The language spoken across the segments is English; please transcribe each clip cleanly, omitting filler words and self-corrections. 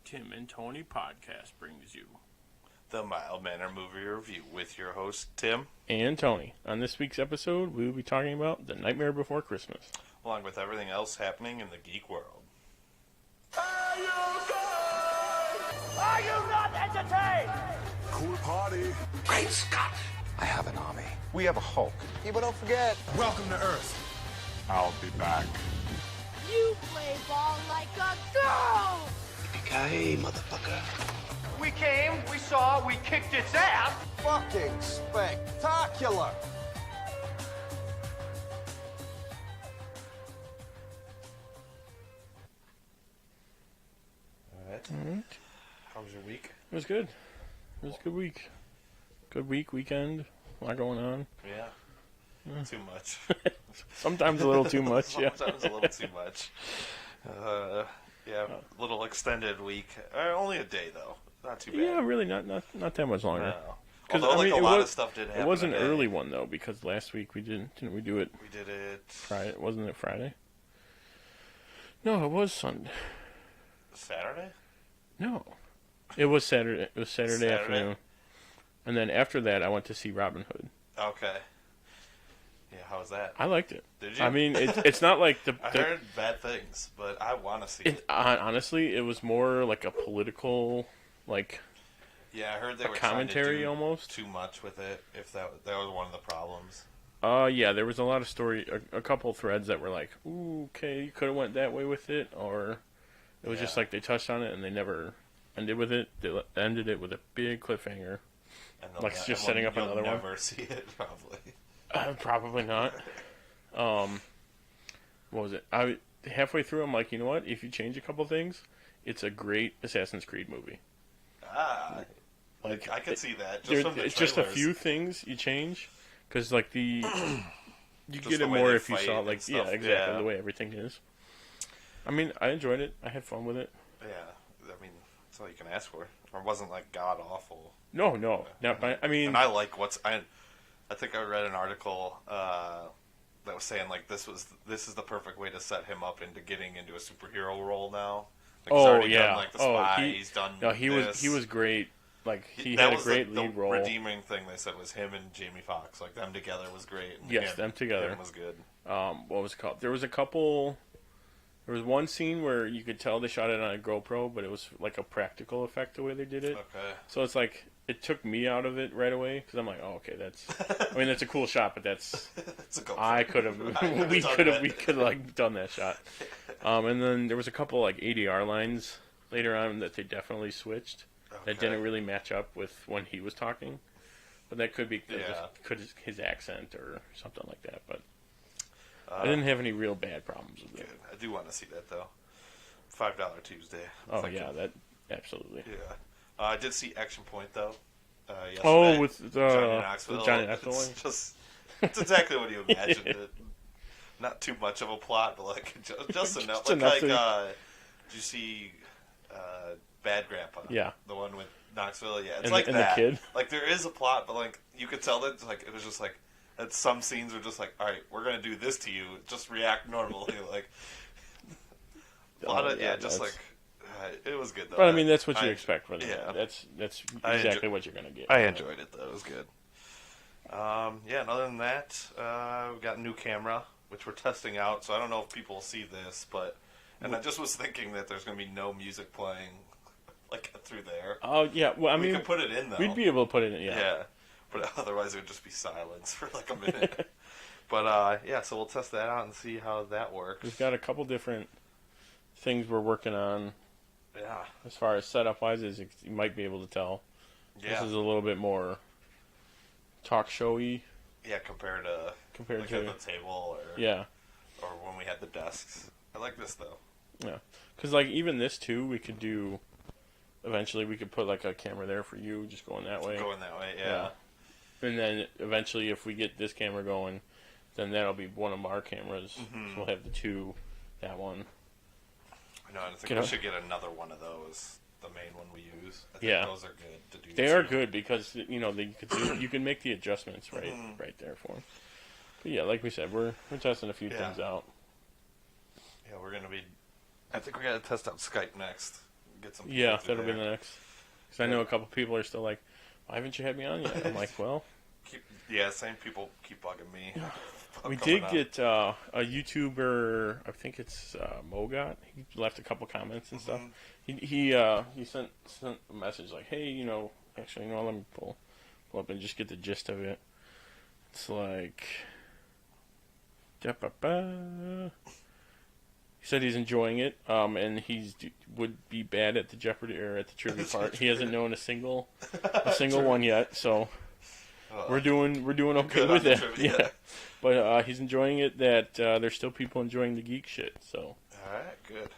Tim and Tony podcast brings you the Mild Manner Movie Review with your host, Tim. and Tony. On this week's episode, we will be talking about The Nightmare Before Christmas. Along with everything else happening in the geek world. Are you good? Are you not entertained? Cool party. Great Scott! I have an army. We have a Hulk. Yeah, but don't forget, Welcome to Earth. I'll be back. You play ball like a girl! Yippee-ki-yay, motherfucker. We came, we saw, we kicked its ass. fucking spectacular. Alright. How was your week? It was good. It was a good week. Good week, weekend. A lot going on. Yeah. Too much. Sometimes a little too much, yeah. Sometimes a little too much. Yeah, a little extended week. Only a day, though. Not too bad. Yeah, really, not that much longer. No. Although, a lot of stuff did happen. It was an today. early one, though, because last week we didn't we do it We did it Friday? Wasn't it Friday? No, it was Sunday. Saturday? No. It was Saturday. It was Saturday Saturday? afternoon. And then after that, I went to see Robin Hood. Okay. Yeah, how was that? I liked it. Did you? I mean, it's not like I heard bad things, but I want to see it. Honestly, it was more like a political, like, Yeah, I heard they a were commentary trying to do almost. too much with it. If that was one of the problems. Yeah, there was a lot of a couple threads that were like, ooh, okay, you could have went that way with it, or it was just like they touched on it and they never ended with it. They ended it with a big cliffhanger. And Like, just setting up another one? You'll never see it, probably. Probably not. What was it? Halfway through, I'm like, you know what? If you change a couple things, it's a great Assassin's Creed movie. Like I could see that. It's just a few things you change, because like you Just get the it way more they if you fight saw and like stuff, exactly yeah. the way everything is. I mean, I enjoyed it. I had fun with it. Yeah, I mean, that's all you can ask for. It wasn't like god awful. No, not by, I mean, And I like I think I read an article that was saying like this is the perfect way to set him up into getting into a superhero role now. Like, he's already done, like, the spy. He's done. No, he this. was great. Like he that had a was great the lead role. redeeming thing they said was him and Jamie Foxx. Like them together was great. And Yes, them together. him was good. What was it called? There was one scene where you could tell they shot it on a GoPro, but it was like a practical effect the way they did it. Okay. So it's like it took me out of it right away because I'm like, oh, okay, that's. I mean, that's a cool shot, but that's. It's a GoPro. I could have. We could have like done that shot. And then there was a couple like ADR lines later on that they definitely switched. That Okay. didn't really match up with when he was talking, but that could be Yeah. his accent or something like that. But I didn't have any real bad problems with Good. it. I do want to see that though. $5 Tuesday. I'm thinking. Yeah, that absolutely. Yeah. I did see Action Point though. Yesterday. Oh, with Johnny Knoxville. with Johnny Knoxville. It's exactly what you imagined. It. Not too much of a plot, but like just enough. Just enough did to- you see Bad Grandpa? Yeah. The one with Knoxville. Yeah, it's And like the that. kid? Like there is a plot, but like you could tell that like it was just like that. Some scenes were just like, all right, we're gonna do this to you. Just react normally. Like a lot of just like. It was good though. But I mean, that's what you expect from it. yeah. That's I exactly what you're gonna get. I enjoyed it though. It was good. Yeah, and other than that, we got a new camera, which we're testing out. So I don't know if people will see this, but and I just was thinking that there's going to be no music playing like through there. Oh yeah, well I We mean, could put it in though. we'd be able to put it in. Yeah, but otherwise it would just be silence for like a minute. But yeah, so we'll test that out and see how that works. We've got a couple different things we're working on. Yeah, As far as setup wise, as you might be able to tell, yeah, this is a little bit more talk showy yeah. Compared to compared like to at the table or yeah. or when we had the desks. I like this though. Yeah, because like even this too, we could do. Eventually, we could put like a camera there for you, just going that way. Going that way, yeah. And then eventually, if we get this camera going, then that'll be one of our cameras. Mm-hmm. So we'll have the two, that one. I know. I think You we know? should get another one of those. The main one we use. I think Yeah. those are good to do. They are too. good because you can make the adjustments right there for them. But yeah, like we said, we're testing a few things out. Yeah, we're gonna be. I think we gotta test out Skype next. get some. Yeah, that'll be the next. Because I know a couple people are still like, why haven't you had me on yet? I'm like, well. Same people keep bugging me. We did get a YouTuber, I think it's Mogot. He left a couple comments and stuff. He sent a message like, hey, actually, let me pull up and just get the gist of it. It's like, he said he's enjoying it, and would be bad at the Jeopardy or at the trivia part. He hasn't known a single one yet, so we're doing okay with it. Yeah, but he's enjoying it. That there's still people enjoying the geek shit. So all right, good.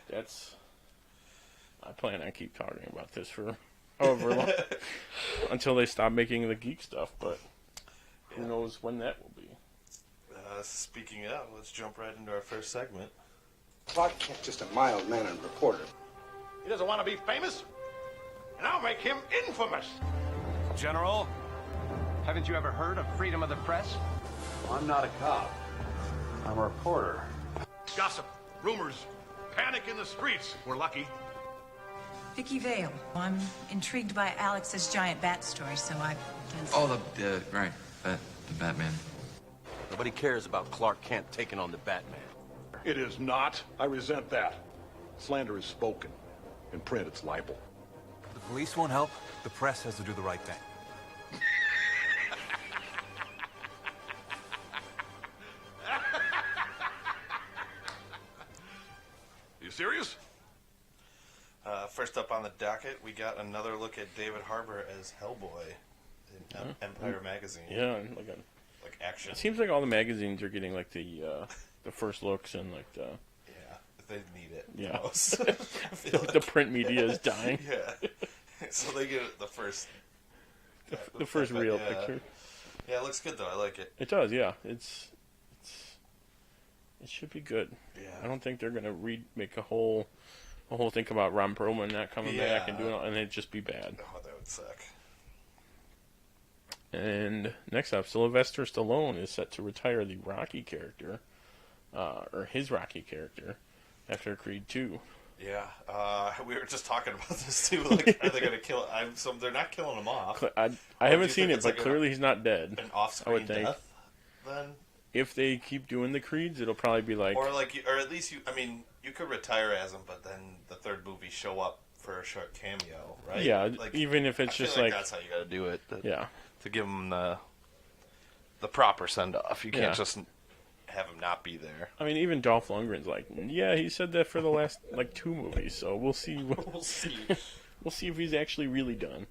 I plan on keep talking about this for however long until they stop making the geek stuff. But who knows when that will be. Speaking of, let's jump right into our first segment. Clark Kent's just a mild-mannered reporter. He doesn't want to be famous, and I'll make him infamous. General, haven't you ever heard of freedom of the press? I'm not a cop. I'm a reporter. Gossip, rumors, panic in the streets. We're lucky. Vicky Vale. I'm intrigued by Alex's giant bat story, so I've done right. The Batman. Nobody cares about Clark Kent taking on the Batman. It is not. I resent that. Slander is spoken. In print, it's libel. The police won't help. The press has to do the right thing. You serious? First up on the docket, we got another look at David Harbour as Hellboy in Empire magazine. Yeah, like action. It seems like all the magazines are getting like the first looks and like the. Yeah, they need it. Yeah, like the print media is dying. Yeah, so they get the first. The first real picture. Yeah, it looks good though. I like it. It does. Yeah, it should be good. Yeah. I don't think they're gonna make a whole thing about Ron Perlman not coming back and doing it, and it'd just be bad. Oh, that would suck. And next up, Sylvester Stallone is set to retire the Rocky character, or his Rocky character, after Creed 2. Yeah, we were just talking about this too. Like, are they going to kill? They're not killing him off. I haven't seen it, but clearly he's not dead. An off-screen death. Then, if they keep doing the Creeds, it'll probably be like, or at least you could retire as him, but then the third movie show up for a short cameo, right? Yeah, even if it's just like that's how you got to do it. Yeah. To give him the proper send off. You can't just have him not be there. I mean, even Dolph Lundgren's like, yeah, he said that for the last 2 movies, so we'll see. We'll see. We'll see if he's actually really done.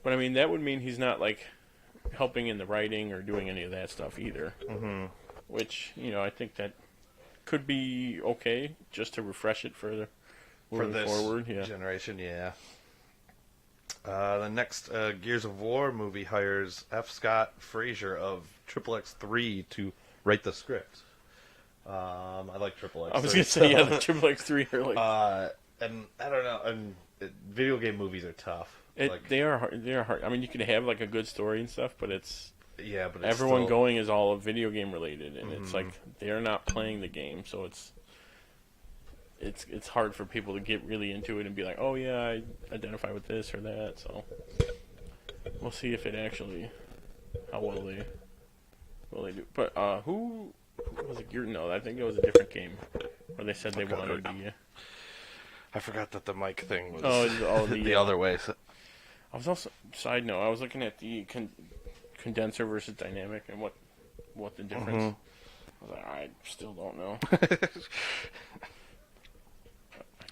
But I mean, that would mean he's not like helping in the writing or doing any of that stuff either. Mm-hmm. Which I think that could be okay just to refresh it further for this forward. generation. Yeah. The next Gears of War movie hires F. Scott Fraser of XXX3 to write the script. I like XXX. I was going to say, yeah, the XXX3 are like... and I don't know, and video game movies are tough. They are hard. They are hard. I mean, you can have like a good story and stuff, but it's... Yeah, but everyone still... going is all video game related, and it's like they're not playing the game, so it's hard for people to get really into it and be like, oh yeah, I identify with this or that. So we'll see if it actually how well they do. But who was it? No, I think it was a different game where they said they wanted the. I forgot that the mic thing was the other way. So. I was also side note. I was looking at the condenser versus dynamic and what the difference. I was like, I still don't know.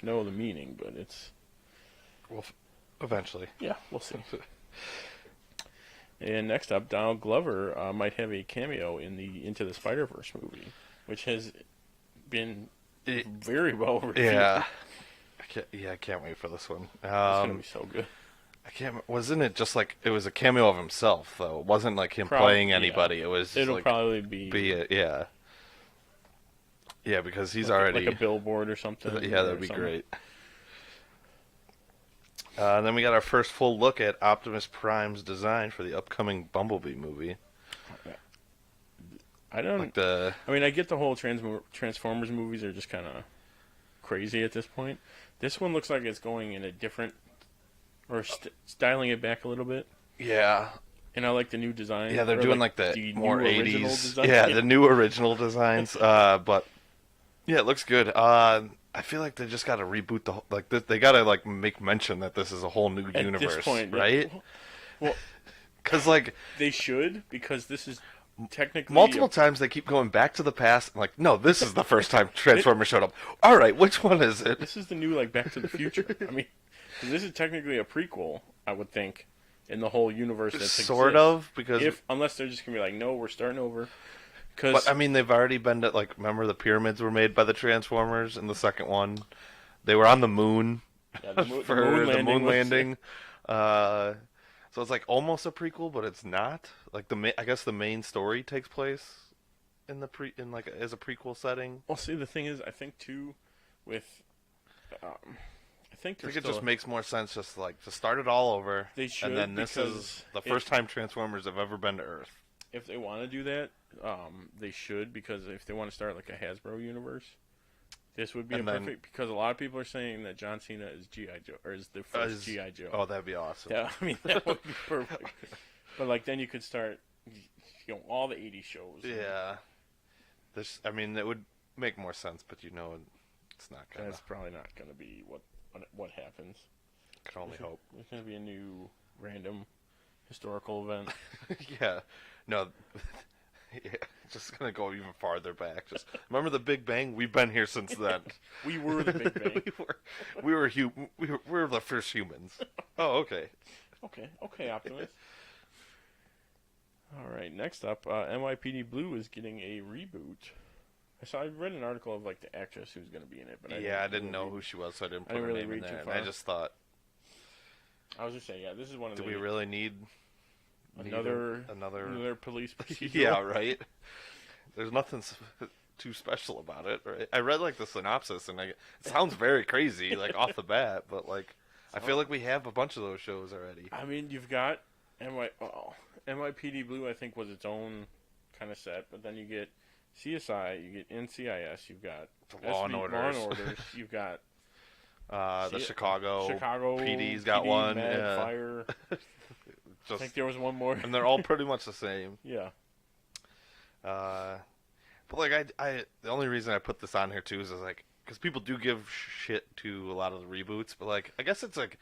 Know the meaning, but it's... Well, eventually. Yeah, we'll see. And next up, Donald Glover might have a cameo in the Into the Spider-Verse movie, which has been very well reviewed. Yeah. I can't wait for this one. It's going to be so good. Wasn't it just like... It was a cameo of himself, though. It wasn't like him playing anybody. Yeah. It was It'll probably be it, yeah. Yeah, because he's already... Like a billboard or something. Yeah, that'd be great. Then we got our first full look at Optimus Prime's design for the upcoming Bumblebee movie. I don't... I mean, I get the whole Transformers movies are just kind of... crazy at this point. This one looks like it's going in a different, or styling it back a little bit. Yeah. And I like the new design. Yeah, they're doing like the more original 80s. design. Yeah, the new original designs. But yeah, it looks good. I feel like they just got to reboot the like. They got to like make mention that this is a whole new universe, at this point, right? Well, because like they should, because this is technically multiple times they keep going back to the past. Like, no, this is the first time Transformers showed up. All right, which one is it? This is the new like Back to the Future. I mean, this is technically a prequel, I would think, in the whole universe that's sort of, because unless they're just gonna be like, no, we're starting over. But I mean, they've already been to like. Remember, the pyramids were made by the Transformers in the second one. They were on the moon for the moon landing. So it's like almost a prequel, but it's not. Like I guess the main story takes place in the as a prequel setting. Well, see, the thing is, I think too, with I think it just makes more sense just like to start it all over. They should, and then this is the first time Transformers have ever been to Earth. If they want to do that, they should, because if they want to start like a Hasbro universe, this would be perfect. Because a lot of people are saying that John Cena is G.I. Joe, or is the first G.I. Joe. Oh, that'd be awesome. Yeah, I mean, that would be perfect. But like, then you could start, all the 80s shows. Yeah, I mean, it would make more sense, but it's not gonna. That's probably not gonna be what happens. Can only hope. There's gonna be a new random historical event. Yeah. No, yeah, just gonna go even farther back. Just remember the Big Bang. We've been here since then. We were the Big Bang. we were the first humans. Oh, okay. Okay, Optimus. All right, next up, NYPD Blue is getting a reboot. I read an article of like the actress who's gonna be in it, but I didn't know who she was, so I didn't put her name in there. And I just thought. I was just saying, this is one of the. Do we really need? Another police procedural. Yeah, right. There's nothing too special about it, right? I read like the synopsis, and it sounds very crazy, like off the bat. But like, I feel like we have a bunch of those shows already. I mean, you've got NYPD Blue. I think was its own kind of set, but then you get CSI, you get NCIS, you've got Law and Orders, you've got the Chicago PD's got PD, one, Mad Fire. I think there was one more. And they're all pretty much the same. Yeah. But like I the only reason I put this on here too is like because people do give shit to a lot of the reboots, but like I guess it's like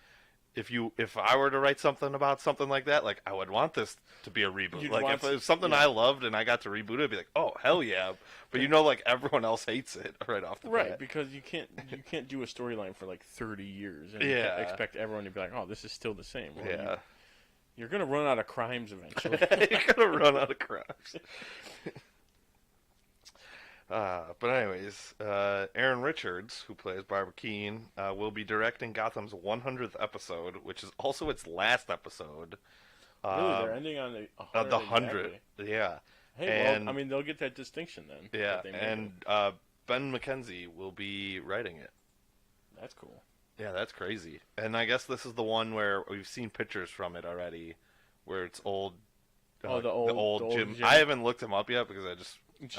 if I were to write something about something like that, like I would want this to be a reboot. Like if it was something I loved and I got to reboot it, I'd be like, oh hell yeah! But like everyone else hates it right off the bat. Because you can't do a storyline for like 30 years and expect everyone to be like, oh, this is still the same. Well, you're gonna run out of crimes eventually. You're gonna run out of crimes. But anyways, Aaron Richards, who plays Barbara Keene, will be directing Gotham's 100th episode, which is also its last episode. Really, they're ending on the 100. Exactly. Yeah. Hey, well, I mean, they'll get that distinction then. Yeah, and Ben McKenzie will be writing it. That's cool. Yeah, that's crazy. And I guess this is the one where we've seen pictures from it already, where it's old. The old Jim. I haven't looked him up yet because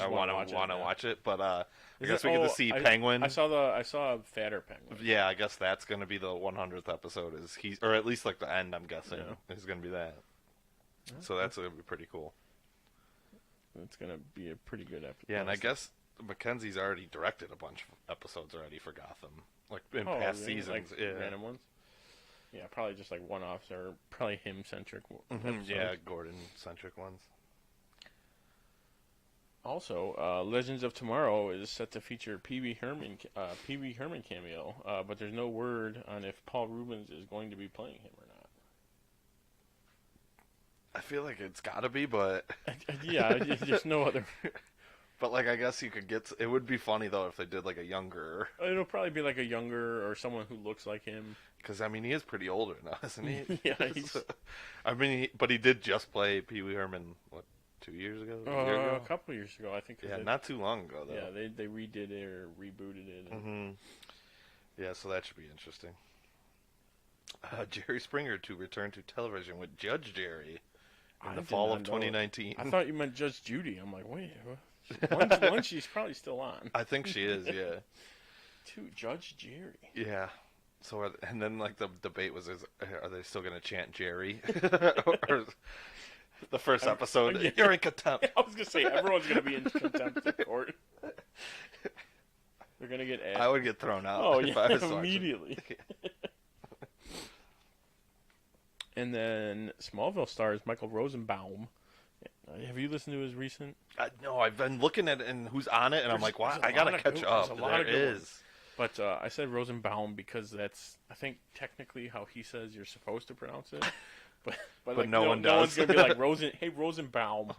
I want to watch it. But I guess we get to see Penguin. I saw a fatter Penguin. Yeah, I guess that's going to be the 100th episode. Or at least like the end. I'm guessing is going to be that. So that's going to be pretty cool. It's going to be a pretty good episode. Yeah, and I guess Mackenzie's already directed a bunch of episodes already for Gotham. Like in past seasons, like random ones. Yeah, probably just like one-offs or probably him-centric. Yeah, Gordon-centric ones. Also, Legends of Tomorrow is set to feature Pee Wee Herman cameo, but there's no word on if Paul Reubens is going to be playing him or not. I feel like it's got to be, but yeah, there's no other. But like, I guess you could get. It would be funny though if they did like a younger. It'll probably be like a younger or someone who looks like him. Because I mean, he is pretty older now, isn't he? Yeah. I mean, but he did just play Pee Wee Herman. What, 2 years ago? A couple years ago, I think. Yeah, not too long ago though. Yeah, they redid it or rebooted it. And... Yeah, so that should be interesting. Jerry Springer to return to television with Judge Jerry in the fall of 2019. I thought you meant Judge Judy. I'm like, wait, one she's probably still on. I think she is, yeah. to Judge Jerry. Yeah. So, and then like the debate was, are they still going to chant Jerry? Or the first episode, you're in contempt. I was going to say, everyone's going to be in contempt of court. They're going to get asked. I would get thrown out. Oh, if yeah, I was immediately. And then Smallville stars Michael Rosenbaum. Have you listened to his recent? No, I've been looking at it and who's on it, and I'm like, wow, I got to catch up. There is. But I said Rosenbaum because that's, I think, technically how he says you're supposed to pronounce it. But like, no one does. No one's going to be like, hey, Rosenbaum.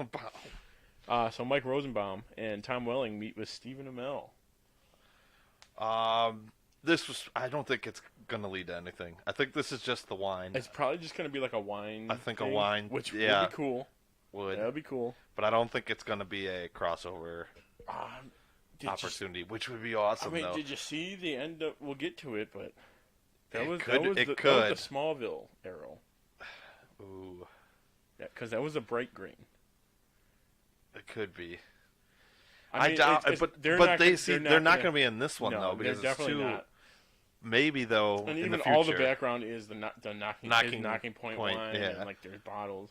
So Mike Rosenbaum and Tom Welling meet with Stephen Amell. I don't think it's going to lead to anything. I think this is just the wine. It's probably just going to be like a wine I think thing, a wine. which would be cool. That would be cool. But I don't think it's going to be a crossover opportunity, which would be awesome, though. Did you see the end of... We'll get to it, but... That was the Smallville arrow. Ooh. Yeah, because that was a bright green. It could be. I mean, doubt, but they're not going to be in this one, no, though, because they're it's definitely too... Not. Maybe, though, and in even the future. all the background is the knocking point wine, yeah. and like there's bottles.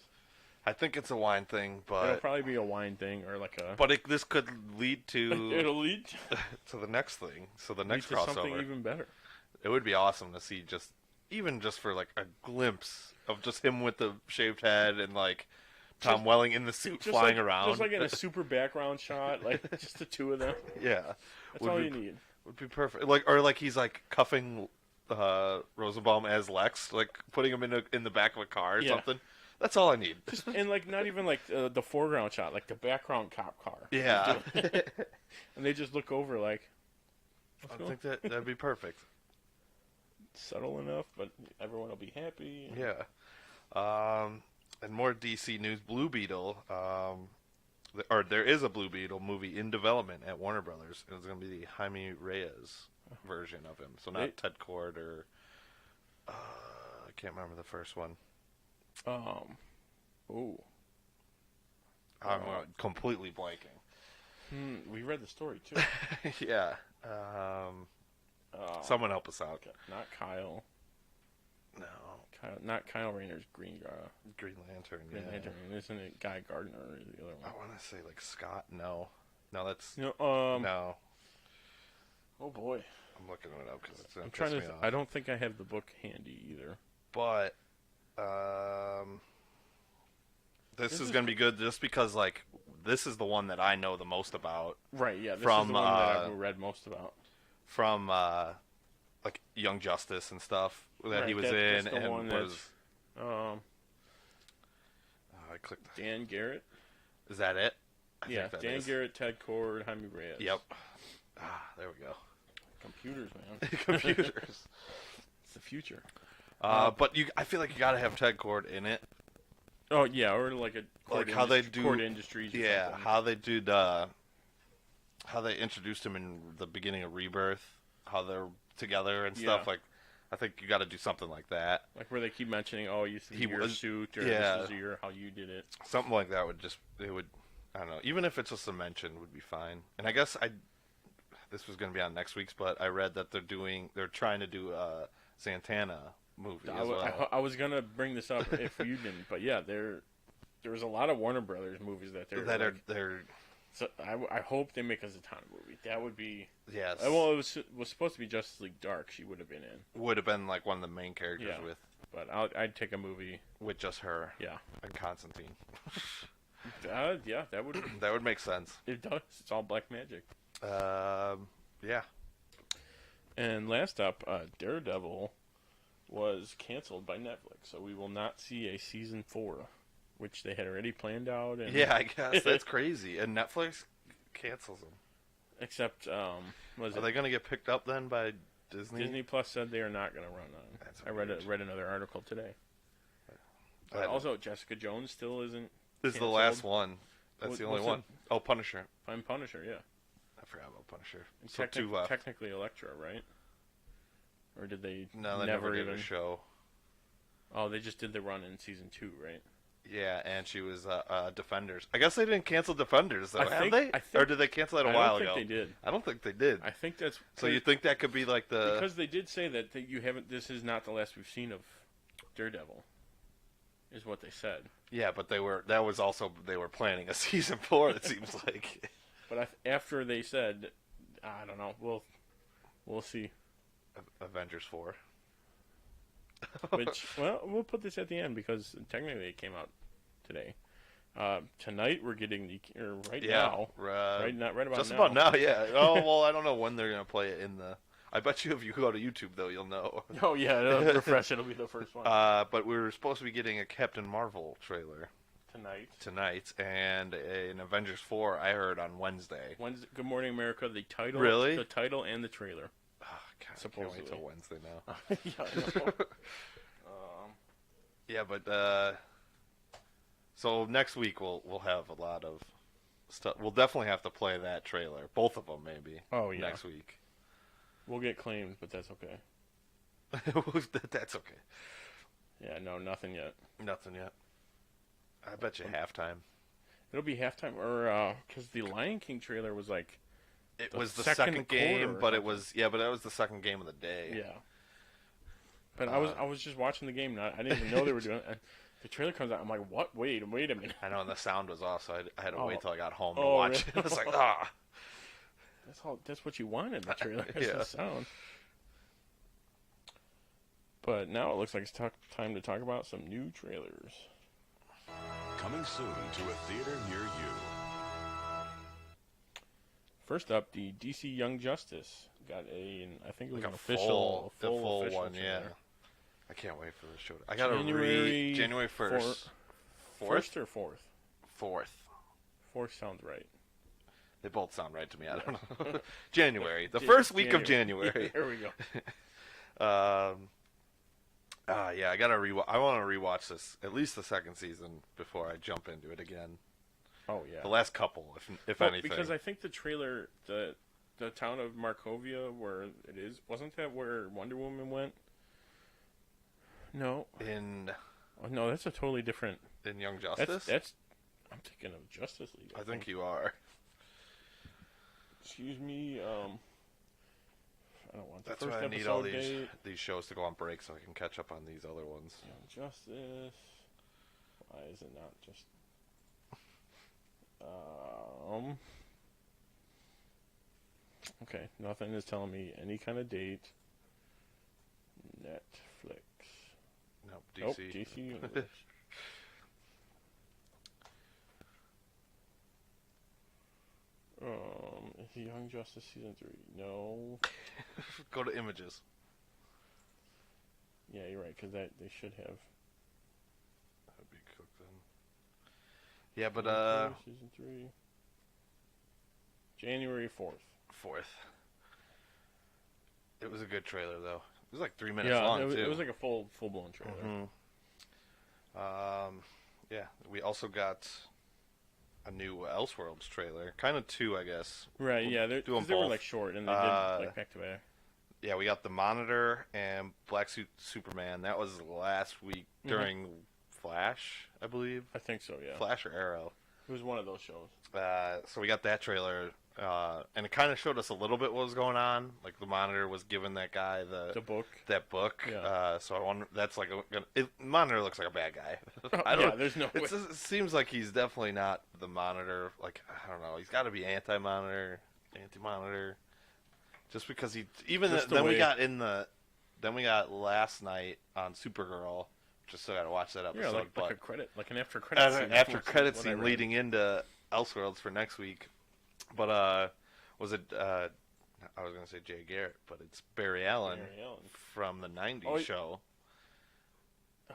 I think it's a wine thing, but... It'll probably be a wine thing, or like a... But this could lead to... It'll lead to the next thing, so the next to crossover. something even better. It would be awesome to see even just for like a glimpse of just him with the shaved head and like Tom Welling in the suit flying around. Just like in a super background shot, like just the two of them. Yeah. That's all you need. Would be perfect. Like he's like cuffing Rosenbaum as Lex, like putting him in the back of a car or something. That's all I need. And like not even like the foreground shot, like the background cop car. Yeah. And they just look over like. I think that'd be perfect. Subtle enough, but everyone will be happy. Yeah. And more DC news: Blue Beetle. There is a Blue Beetle movie in development at Warner Brothers, and it's going to be the Jaime Reyes version of him. So not Ted Kord or I can't remember the first one. I'm completely blanking. We read the story too. Yeah. Someone help us out. Not Kyle. No. Not Kyle Rayner's Green Lantern. Green Lantern. Isn't it Guy Gardner or the other one? I want to say like Scott. No, that's no. Oh boy. I'm looking it up because it's. I'm trying to. I don't think I have the book handy either. But this is going to be good just because like this is the one that I know the most about. Right. Yeah. This is the one that I've read most about. From like Young Justice and stuff that he was in, and was. I clicked. Dan Garrett. Is that it? Yeah, Dan Garrett, Ted Kord, Jaime Reyes. Yep. There we go. Computers, man. Computers. It's the future. But I feel like you got to have Ted Kord in it. Oh yeah, or like a how they do Kord Industries. Yeah, something. How they introduced him in the beginning of Rebirth, how they're together and stuff. Like, I think you got to do something like that. Like where they keep mentioning, oh, you see your suit, or this is how you did it. Something like that would I don't know. Even if it's just a mention, would be fine. And I guess this was going to be on next week's, but I read that they're trying to do a Santana movie as well. I was gonna bring this up if you didn't, but yeah, there's a lot of Warner Brothers movies that they're. So I hope they make a Zatanna movie. That would be yes. Well, it was supposed to be Justice League Dark. She would have been in. Would have been like one of the main characters with. But I'd take a movie with just her. Yeah. And Constantine. Yeah, that would. That would make sense. It does. It's all black magic. Yeah. And last up, Daredevil was canceled by Netflix, so we will not see a season 4, which they had already planned out. And yeah, I guess that's crazy. And Netflix cancels them. Except, are they going to get picked up then by Disney? Disney Plus said they are not going to run on. I read another article today. Also, Jessica Jones still isn't. This is the last one. That's the only one. Oh, Punisher. I'm Punisher, yeah. I forgot about Punisher. So two left. Technically Elektra, right? Or did they? No, they never did a show. Oh, they just did the run in season 2, right? Yeah, and she was Defenders. I guess they didn't cancel Defenders, though, have they? Or did they cancel that a while ago? I don't think they did. I don't think they did. I think that's... So you think that could be like the... Because they did say that you haven't... This is not the last we've seen of Daredevil, is what they said. Yeah, but they were planning a season 4, it seems like. But after they said, I don't know, we'll see. Avengers 4. Which, well, we'll put this at the end because technically it came out today. Tonight we're getting now. Right about just now. about now, yeah. Oh, well, I don't know when they're going to play it in the... I bet you if you go to YouTube, though, you'll know. Oh, yeah, it'll refresh. It'll be the first one. But we're supposed to be getting a Captain Marvel trailer. Tonight, and an Avengers 4 I heard on Wednesday. Good Morning America, the title. Really? The title and the trailer. Oh, God, supposedly. I can't wait till Wednesday now. Yeah, I know. Yeah, but so next week we'll have a lot of stuff. We'll definitely have to play that trailer, both of them maybe. Oh yeah, next week. We'll get claimed, but that's okay. That's okay. Yeah, no, nothing yet. Nothing yet. I bet you halftime. It'll be halftime, or because the Lion King trailer was like. It was the second game, but it was that was the second game of the day. Yeah. But I was just watching the game. I didn't even know they were doing it. The trailer comes out. I'm like, what? Wait a minute. I know, and the sound was off, so I had to wait till I got home to watch it. I was like, That's what you want in the trailer. Yeah. The sound. But now it looks like it's time to talk about some new trailers. Coming soon to a theater near you. First up, the DC Young Justice got I think it was like an full one, trailer. yeah. I can't wait for this show. I gotta January 1st. First or fourth? Fourth. Fourth sounds right. They both sound right to me. I don't know. January, the first week of January. There we go. Yeah, I gotta I want to rewatch this, at least the second season, before I jump into it again. Oh yeah, the last couple, if anything. Because I think the trailer, the town of Markovia, where it is, wasn't that where Wonder Woman went? No. No, that's a totally different. In Young Justice. That's I'm thinking of Justice League. I think you are. Excuse me. I don't want the That's first why I need all date. these shows to go on break so I can catch up on these other ones. Young Justice. Why is it not just? Okay, nothing is telling me any kind of date. Netflix. Nope, DC. Nope, DC Universe. Is the Young Justice season 3? No. Go to images. Yeah, you're right, because they should have. That'd be cooked then. Yeah, but season 3. January 4th. 4th. It was a good trailer though. It was like 3 minutes long too. It was like a full blown trailer. Mm-hmm. Yeah, we also got a new Elseworlds trailer, kind of two, I guess. Right. Yeah, they were like short and they did like back to back. Yeah, we got the Monitor and Black Suit Superman. That was last week during Flash, I believe. I think so. Yeah. Flash or Arrow. It was one of those shows. So we got that trailer. And it kind of showed us a little bit what was going on. Like the Monitor was giving that guy that book. Yeah. So I wonder. That's like Monitor looks like a bad guy. There's no way. It seems like he's definitely not the Monitor. Like I don't know. He's got to be anti-Monitor. Just because he then we got last night on Supergirl. Just still got to watch that episode. Yeah, like a credit, like an after credit scene. After credit scene leading into Elseworlds for next week. But was it? I was gonna say Jay Garrett, but it's Barry Allen from the '90s show.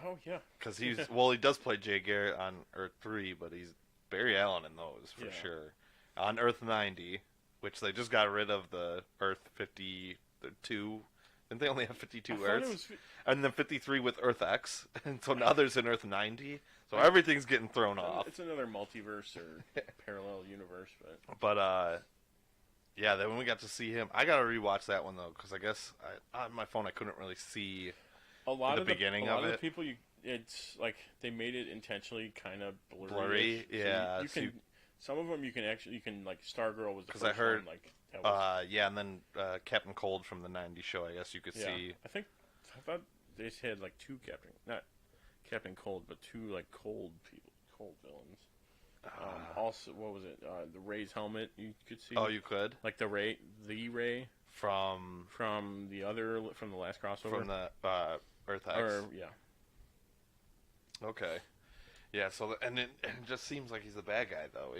Oh yeah, because he does play Jay Garrett on Earth 3, but he's Barry Allen in those for sure. On Earth 90, which they just got rid of the Earth 52. Didn't they only have 52 Earths? And then 53 with Earth X, and so now there's an Earth 90. So everything's getting thrown off. It's another multiverse or parallel universe, but yeah. Then when we got to see him, I gotta rewatch that one though, because I guess on my phone I couldn't really see the beginning of it. A lot of the people it's like they made it intentionally kind of blurry. Blurry, yeah. So you can some of them you can like Stargirl was the first I heard, one. Like that was, yeah, and then Captain Cold from the '90s show. I guess you could see. I thought they had like two not Captain Cold, but two like cold villains. Also, what was it? The Ray's helmet you could see. Oh, you could like the Ray from the last crossover from the Earth X. Yeah. Okay. Yeah. So and it just seems like he's the bad guy though.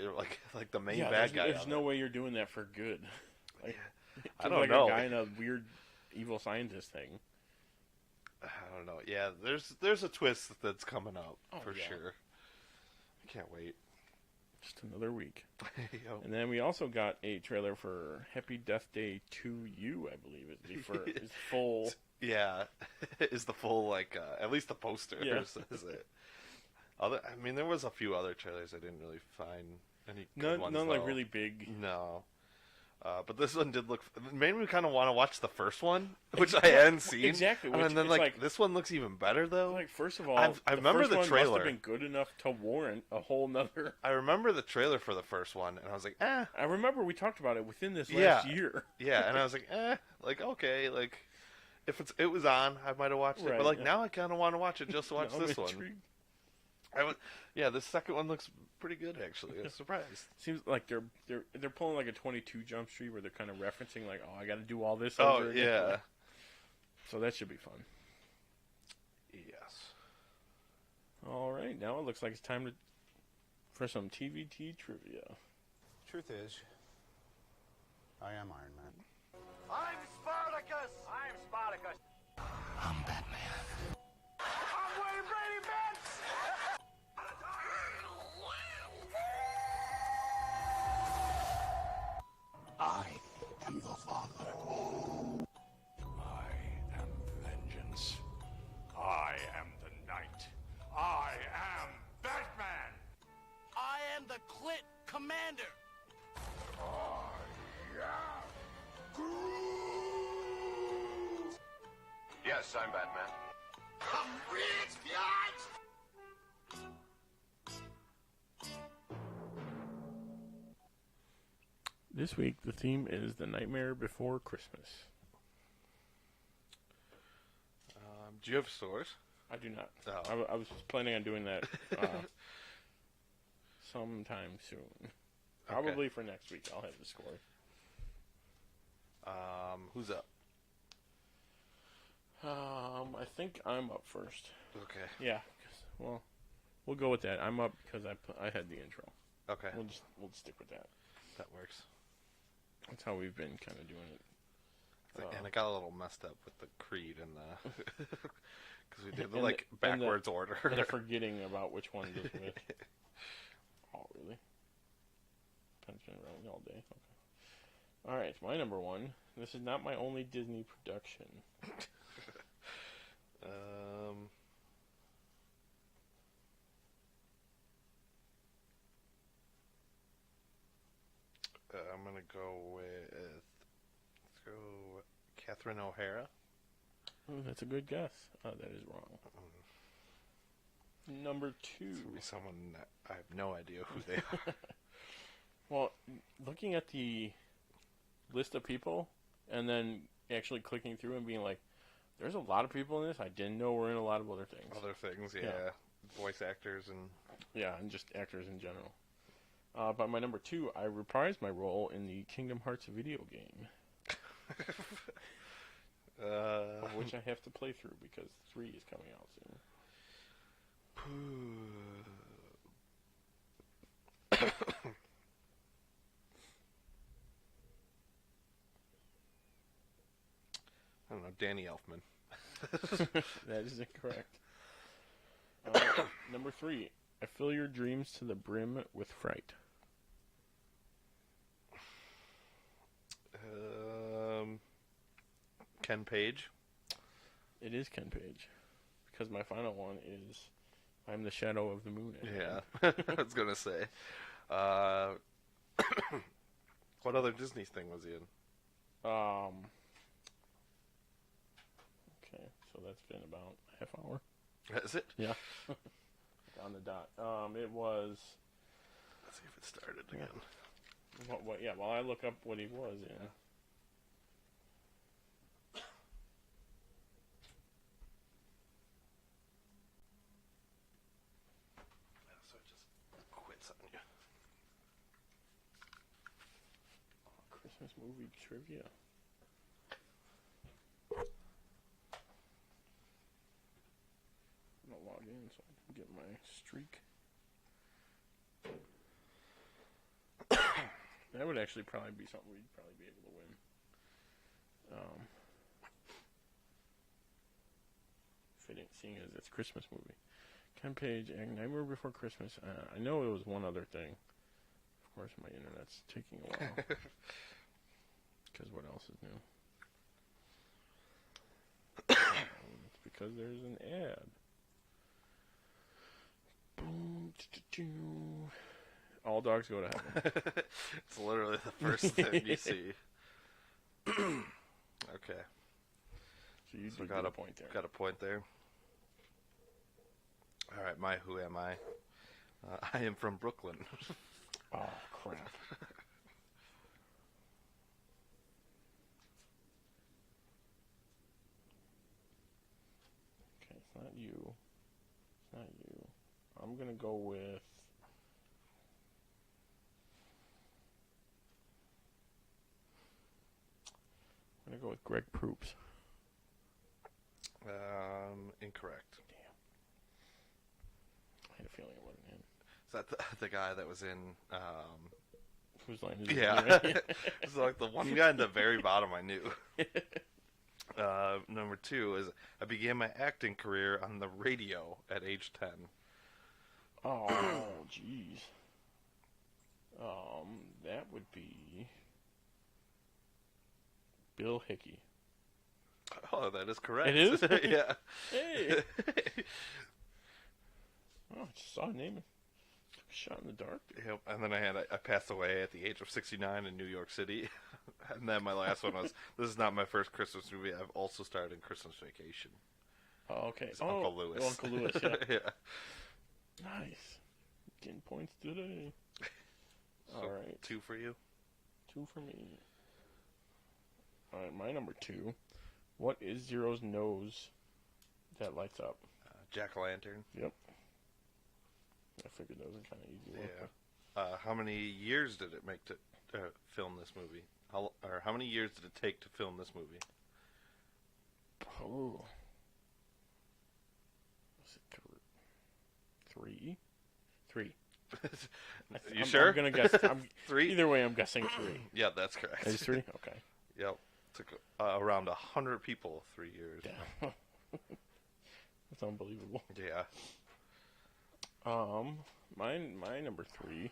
Like the main bad there's, guy. There's no way you're doing that for good. Like, I don't like know. A guy in a weird evil scientist thing. I don't know. Yeah, there's a twist that's coming up for sure. I can't wait. Just another week. Yep. And then we also got a trailer for Happy Death Day to You, I believe is full. Yeah, is the full at least the poster says it. I mean, there was a few other trailers I didn't really find any good ones. None like really big. No. But this one did made me kind of want to watch the first one, which I hadn't seen. Exactly. And then this one looks even better though. Like first of all, I remember the trailer. Must have been good enough to warrant a whole nother. I remember the trailer for the first one, and I was like, eh. I remember we talked about it within this last year. Yeah, and I was like, okay, if it was on, I might have watched it. But now I kind of want to watch it just to watch this one. The second one looks pretty good actually. I was surprised. Seems like they're pulling like a 22 Jump Street where they're kind of referencing like, I got to do all this. Oh yeah. So that should be fun. Yes. All right, now it looks like it's time for some TvT trivia. Truth is, I am Iron Man. I'm Spartacus! I'm Spartacus! I'm Batman. I'm Wayne Brady Betts! I am the Father. I am vengeance. I am the Knight. I am Batman. I am the Clit Commander. I am Groot. Yes, I'm Batman. I'm rich, biatch! This week, the theme is The Nightmare Before Christmas. Do you have scores? I do not. Oh. I was planning on doing that sometime soon. Probably for next week, I'll have the score. Who's up? I think I'm up first. Okay. Yeah. Well, we'll go with that. I'm up because I had the intro. Okay. We'll stick with that. That works. That's how we've been kind of doing it. And it got a little messed up with the creed and the because we did the backwards order. And they're forgetting about which one goes with. Oh, really? Pen's been running all day. Okay. All right, my number one. This is not my only Disney production. I'm gonna go with Catherine O'Hara. Oh, that's a good guess. Oh, that is wrong. Number two. It's gonna be someone that I have no idea who they are. Well, looking at the list of people and then actually clicking through and being like, there's a lot of people in this. I didn't know were in a lot of other things. Other things, yeah. Voice actors and... Yeah, and just actors in general. But my number two, I reprised my role in the Kingdom Hearts video game. Of which I have to play through because 3 is coming out soon. I don't know, Danny Elfman. That is incorrect. Number 3, I fill your dreams to the brim with fright. Ken Page. It is Ken Page. Because my final one is I'm the Shadow of the Moon. Yeah, I was going to say. What other Disney thing was he in? Okay, so that's been about a half hour. Is it? Yeah. On the dot. It was... Let's see if it started again. What, yeah, while I look up what he was in. Yeah. So it just quits on you. Christmas movie trivia. I'm gonna log in so I can get my streak. That would actually probably be something we'd probably be able to win. Fitting, seeing as it's a Christmas movie. Ken Page, Nightmare Before Christmas. I know it was one other thing. Of course, my internet's taking a while. Because what else is new? It's because there's an ad. Boom. All dogs go to heaven. It's literally the first thing you see. Okay. So you got a point there. Got a point there. All right, who am I? I am from Brooklyn. Oh, crap. Okay, it's not you. It's not you. I'm going to go with... I'm going to go with Greg Proops. Incorrect. Damn. I had a feeling it wasn't him. Is that the guy that was in... Whose line is yeah. It's like the one guy in the very bottom I knew. Number 2 is I began my acting career on the radio at age 10. Oh, jeez. That would be Bill Hickey. Oh, that is correct. It is? Yeah. Hey! Oh, I just saw a name and took a shot in the dark. Yep. And then I passed away at the age of 69 in New York City. And then my last one was, this is not my first Christmas movie. I've also starred in Christmas Vacation. Oh, okay. It's Uncle Lewis. Uncle Lewis, yeah. Yeah. Nice. Getting points today. So, all right. 2 for you? 2 for me. All right, my number 2. What is Zero's nose that lights up? Jack-o'-lantern. Yep. I figured that was a kind of easy one. Yeah. How many years did it make to film this movie? How many years did it take to film this movie? Oh. Was it 3? 3. You sure? I'm going to guess 3? Either way, I'm guessing 3. Yeah, that's correct. Is 3? Okay. Yep. Took around 100 people 3 years. Yeah. That's unbelievable. Yeah. My number 3.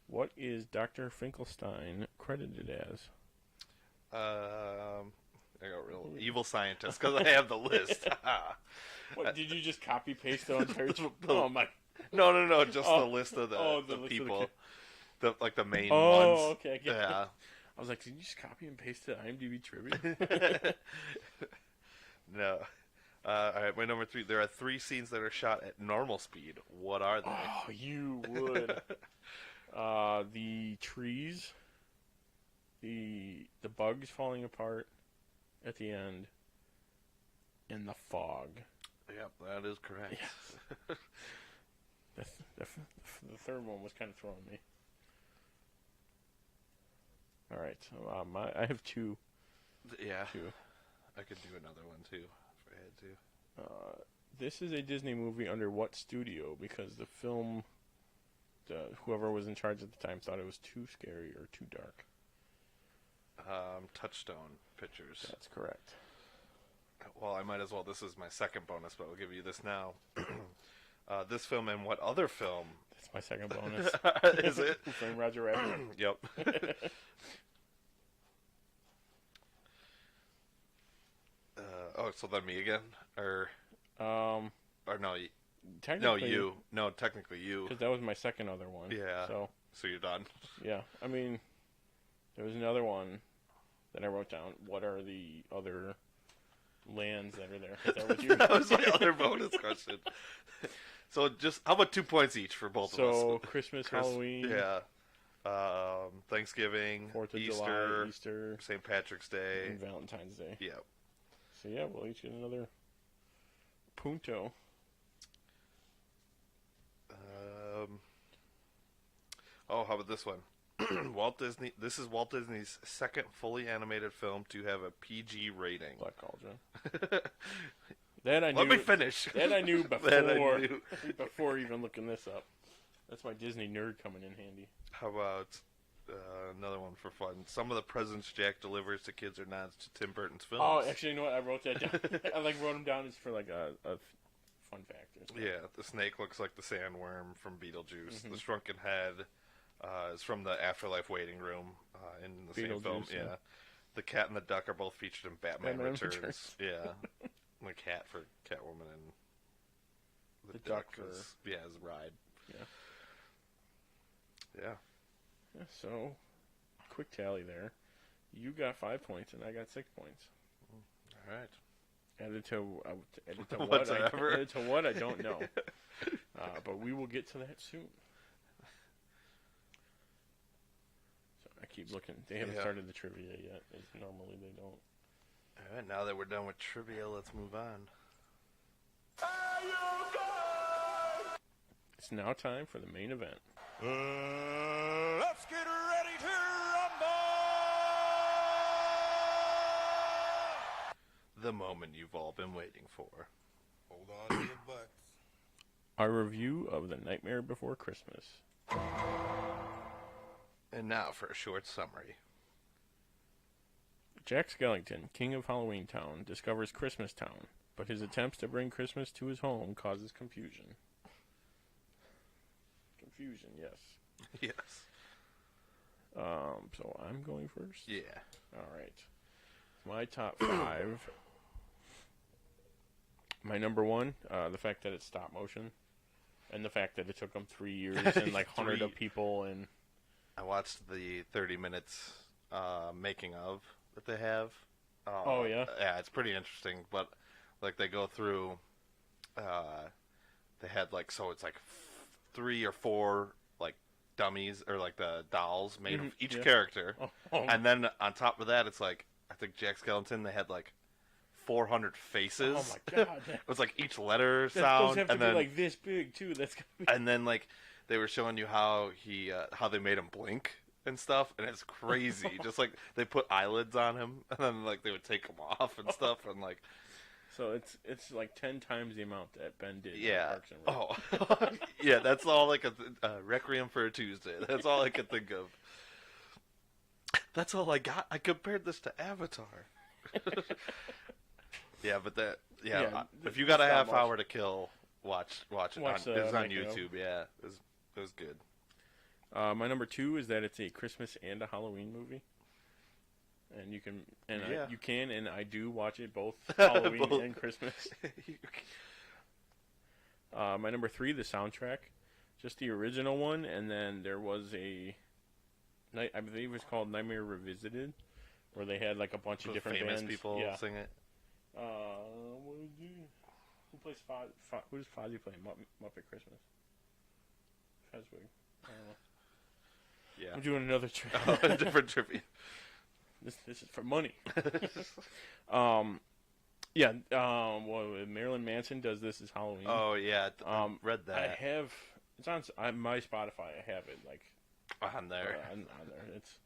What is Dr. Finkelstein credited as? I got real evil scientist because I have the list. What, did you just copy paste it on page? Oh my! No. Just the list of the people, the main ones. Oh, okay. Yeah. I was like, did you just copy and paste it IMDb trivia? No. All right, my number 3. There are 3 scenes that are shot at normal speed. What are they? Oh, you would. The trees, the bugs falling apart at the end, and the fog. Yep, that is correct. Yes. The third one was kind of throwing me. All right, so I have 2. Yeah. 2. I could do another one too if I had to. This is a Disney movie under what studio? Because the film, whoever was in charge at the time thought it was too scary or too dark. Touchstone Pictures. That's correct. Well, I might as well. This is my second bonus, but I'll give you this now. This film and what other film? That's my second bonus. Is it? Who Framed Roger Rabbit? Yep. So then me again, or no? Technically you. Because that was my second other one. Yeah. So you're done. Yeah, I mean, there was another one that I wrote down. What are the other lands that are there. Is that what you? That was my other bonus question. So just how about 2 points each for both of us? So Christmas, Halloween, yeah, Thanksgiving, 4th of Easter, July, Easter, St. Patrick's Day, and Valentine's Day. Yep. So yeah, we'll each get another punto. Oh, how about this one? Walt Disney. This is Walt Disney's second fully animated film to have a PG rating. Black Cauldron. That I knew. Let me finish. That I knew before. That I knew. Before even looking this up. That's my Disney nerd coming in handy. How about another one for fun? Some of the presents Jack delivers to kids are nods to Tim Burton's films. Oh, actually, you know what? I wrote that down. I wrote them down as for like a fun fact. Or something. Yeah, the snake looks like the sandworm from Beetlejuice. Mm-hmm. The shrunken head is from the Afterlife Waiting Room in the same film. Yeah. The cat and the duck are both featured in Batman Returns. Yeah. The cat for Catwoman and the duck is his ride. Yeah. Yeah, so, quick tally there. You got 5 points and I got 6 points. All right. Added to what? Whatever. Added to what? I don't know. But we will get to that soon. So I keep looking. They haven't started the trivia yet. Normally they don't. All right. Now that we're done with trivia, let's move on. It's now time for the main event. Let's get ready to rumble! The moment you've all been waiting for. Hold on to your butts. Our review of The Nightmare Before Christmas. And now for a short summary. Jack Skellington, king of Halloween Town, discovers Christmas Town, but his attempts to bring Christmas to his home causes confusion. Confusion, yes. Yes. So I'm going first? Yeah. All right. My top 5. My number 1, the fact that it's stop motion. And the fact that it took them 3 years and like hundreds of people. And I watched the 30 minutes making of that they have. Oh, yeah? Yeah, it's pretty interesting. But like they go through, they had like, so it's like 3 or 4 like dummies or like the dolls made of each character. And then on top of that, it's like, I think Jack Skellington, they had like 400 faces. oh my god. It was like each letter Those sound. have to And be then, like this big too. That's gonna be... and then like they were showing you how how they made him blink and stuff, and it's crazy. Just like they put eyelids on him, and then like they would take them off and stuff, and like. So it's like 10 times the amount that Ben did. Yeah. Parks and Rec. Oh. Yeah, that's all like a Requiem for a Tuesday. That's all I could think of. That's all I got. I compared this to Avatar. Yeah, but that if you got a half hour to kill, watch it. It's on YouTube. Yeah, it was good. My number 2 is that it's a Christmas and a Halloween movie, and you can and I do watch it both Halloween and Christmas. My number 3, the soundtrack, just the original one, and then there was I believe it was called Nightmare Revisited, where they had like a bunch of different famous bands. people sing it. Who plays who does Fozzie play in Muppet Christmas? Fezwig. I don't know. Yeah. I'm doing another trivia. A different trivia. This is for money. Marilyn Manson does This Is Halloween. Oh yeah, I read that. It's on my Spotify. I have it like on there. On there. It's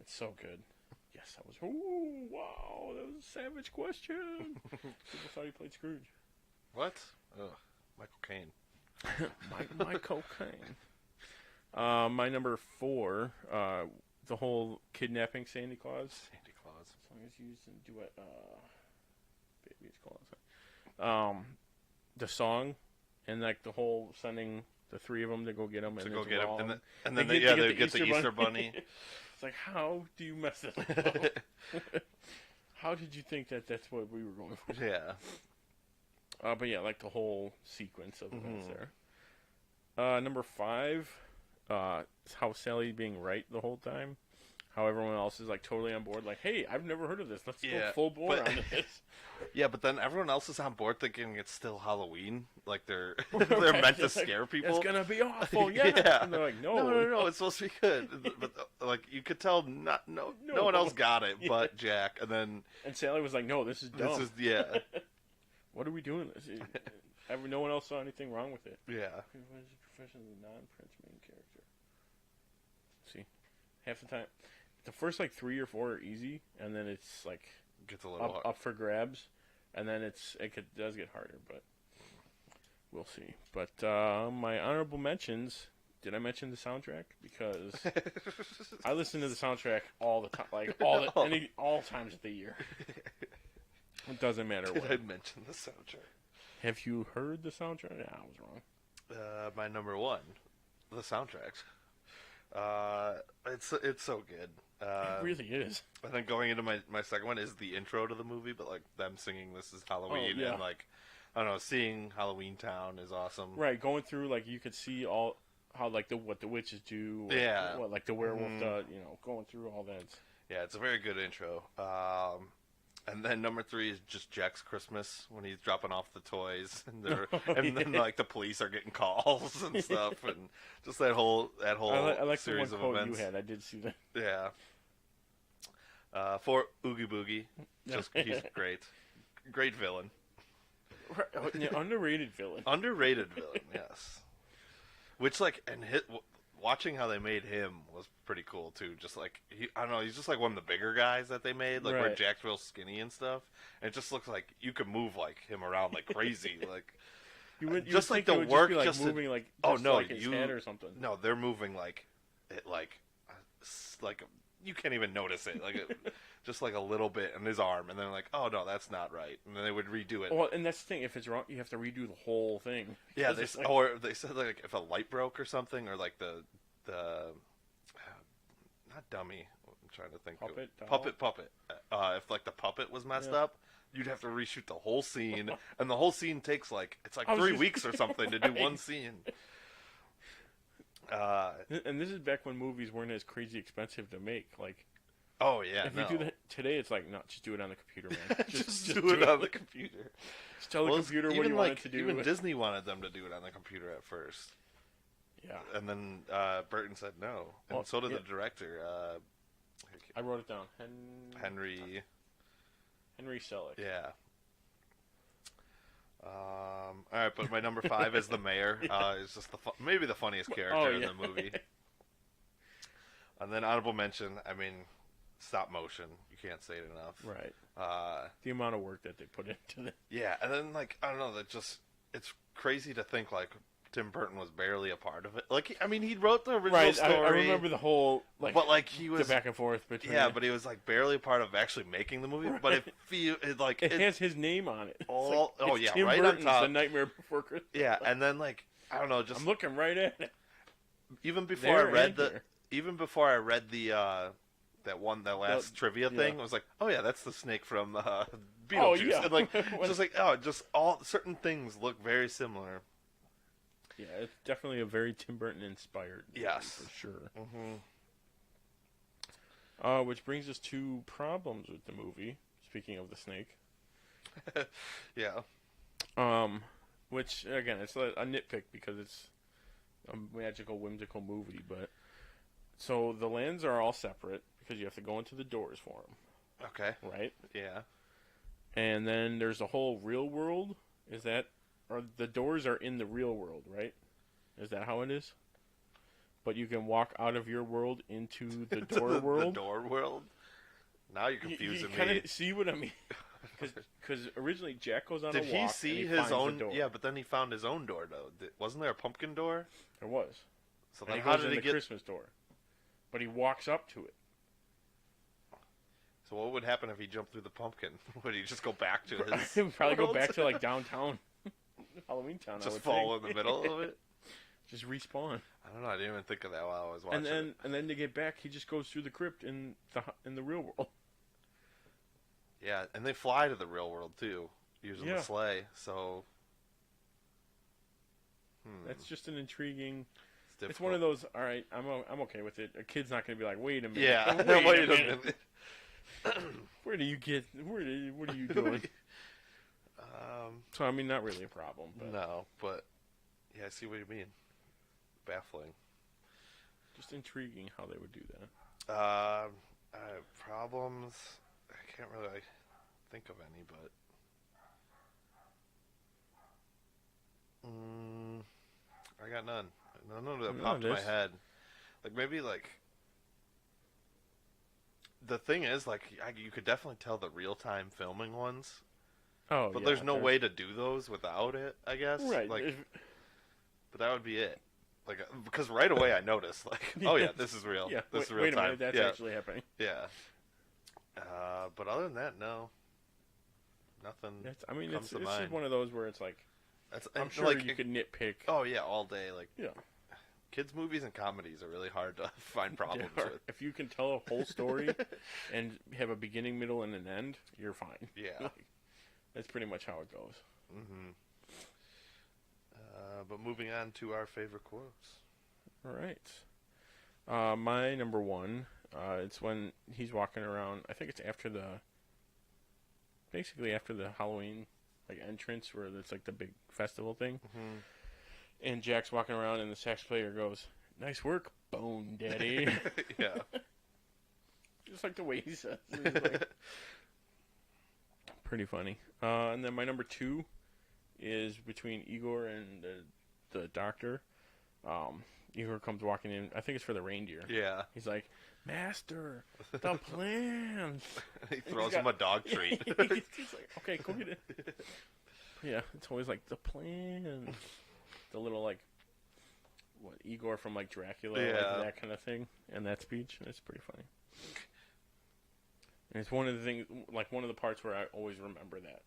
so good. Yes, that was. Ooh, wow, that was a savage question. People thought he played Scrooge. What? Ugh, Michael Caine. Michael Caine. My number 4, the whole kidnapping Santa Claus. Santa Claus. Song is used in duet. Baby's calling. The song, and like the whole sending the 3 of them to go get him, and go get him, and then they get the Easter bunny. It's like, how do you mess it up? How did you think that's what we were going for? Yeah. But yeah, like the whole sequence of events there. Number 5, how Sally being right the whole time. how everyone else is like totally on board. Like, hey, I've never heard of this. Let's go Yeah, full bore on this. Yeah, but then everyone else is on board thinking it's still Halloween. Like they're they're meant to scare people. It's gonna be awful. Yeah. Yeah. And they're like, no, it's supposed to be good. But like you could tell, no one else got it but Jack. And Sally was like, no, this is dumb. Yeah. What are we doing this? No one else saw anything wrong with it. Yeah. Professional non-Prince main character. See, half the time, the first like 3 or 4 are easy, and then it's like gets a little up for grabs, and then it does get harder, but we'll see. But my honorable mentions. Did I mention the soundtrack? Because I listen to the soundtrack all the time, like all times of the year. It doesn't matter what. Did I mention the soundtrack? Have you heard the soundtrack? Yeah, I was wrong. My number one, the soundtracks. It's so good. It really is. I think going into my second one is the intro to the movie, but like them singing "This Is Halloween" and like I don't know, seeing Halloween Town is awesome. Right, going through like you could see all how like what the witches do. What like the werewolf does. You know, going through all that. Yeah, it's a very good intro. And then number 3 is just Jack's Christmas when he's dropping off the toys, and then like the police are getting calls and stuff, and just that whole I like series the of one quote events. you had. I did see that. Yeah. For Oogie Boogie, he's great villain. Underrated villain. Underrated villain, yes. Which watching how they made him was pretty cool too. Just like I don't know, he's just like one of the bigger guys that they made, like where Jack's real skinny and stuff. And it just looks like you could move like him around like crazy, like just like the work, just moving like his head or something. No, they're moving like you can't even notice it, just like a little bit in his arm, and then like, oh no, that's not right, and then they would redo it. Well, and that's the thing. If it's wrong, you have to redo the whole thing. Yeah, they said like if a light broke or something, or like the not dummy. I'm trying to think. Puppet. If like the puppet was messed up, you'd have to reshoot the whole scene, and the whole scene takes like 3 weeks or something to do one scene. And this is back when movies weren't as crazy expensive to make. Like, oh yeah, if you do that today, it's like, no, just do it on the computer, man. just do it on the computer. Just tell the computer what you want it to do. Even Disney wanted them to do it on the computer at first. Yeah, and then Burton said no, and so did the director. I wrote it down. Henry Selick. Yeah. All right, but my number 5 is the mayor. Is just maybe the funniest character in the movie. And then honorable mention. I mean, stop motion. You can't say it enough. Right. The amount of work that they put into it. Yeah, and then like I don't know. It's crazy to think like Tim Burton was barely a part of it. Like I mean, he wrote the original story. I remember the whole but like he was the back and forth between. Yeah, but he was like barely a part of actually making the movie. But it has his name on it. It's Tim right Burton's on top. The Nightmare Before Christmas. Yeah, and then like I don't know, just I'm looking right at it. Even before I read the that last trivia thing, I was like, oh yeah, that's the snake from Beetlejuice. Oh, yeah. And like just all certain things look very similar. Yeah, it's definitely a very Tim Burton inspired movie, yes, for sure. Mm-hmm. Which brings us to problems with the movie. Speaking of the snake. Yeah. Which again, it's a nitpick because it's a magical, whimsical movie, but so the lands are all separate because you have to go into the doors for them. Okay. Right? Yeah. And then there's a whole real world. Is that, or the doors are in the real world, right? Is that how it is? But you can walk out of your world into the door world. The door world. Now you're confusing you me. See what I mean? Because originally Jack goes on a walk. Did he see his own? Yeah, but then he found his own door though. Wasn't there a pumpkin door? There was. So then then how did he the get Christmas door? But he walks up to it. So what would happen if he jumped through the pumpkin? Would he just go back to his? He would probably go back to like downtown, Halloween Town. Just fall in the middle of it. Just respawn. I don't know. I didn't even think of that while I was watching. And then to get back, he just goes through the crypt in the real world. Yeah, and they fly to the real world too, using the sleigh. So that's just an intriguing. difficult. It's one of those. All right, I'm okay with it. A kid's not going to be like, wait a minute. Yeah, wait a minute. What are you doing? So I mean, not really a problem. But No, but yeah, I see what you mean. Baffling. Just intriguing how they would do that. Problems. I can't really think of any, but I got none. None of that popped in my head. Like maybe like the thing is like you could definitely tell the real time filming ones. Oh, but yeah, there's no way to do those without it. I guess. Right. Like, but that would be it. Like because right away I noticed like, oh yeah, this is real. Yeah. This is real wait time. a minute, that's actually happening. Yeah. But other than that, no. Nothing. It's comes to just mind. one of those where it's like, I'm sure like, you could nitpick. Oh yeah, all day. Like Yeah. kids' movies and comedies are really hard to find problems with. If you can tell a whole story and have a beginning, middle, and an end, you're fine. Yeah. Like, that's pretty much how it goes. Mm-hmm. But moving on to our favorite quotes. All right. My number one, it's when he's walking around. I think it's basically after the Halloween like entrance where it's like the big festival thing. Mm-hmm. And Jack's walking around and the sax player goes, "Nice work, Bone Daddy." Yeah. Just like the way he says it. Like, pretty funny. And then my number two is between Igor and the doctor. Igor comes walking in. I think it's for the reindeer. Yeah. He's like, "Master, the plans." He throws him a dog treat. He's like, "Okay, go get it." Yeah, it's always like the plans. The little like, what Igor from like Dracula, like that kind of thing, and that speech. It's pretty funny. And it's one of the things, like one of the parts where I always remember that.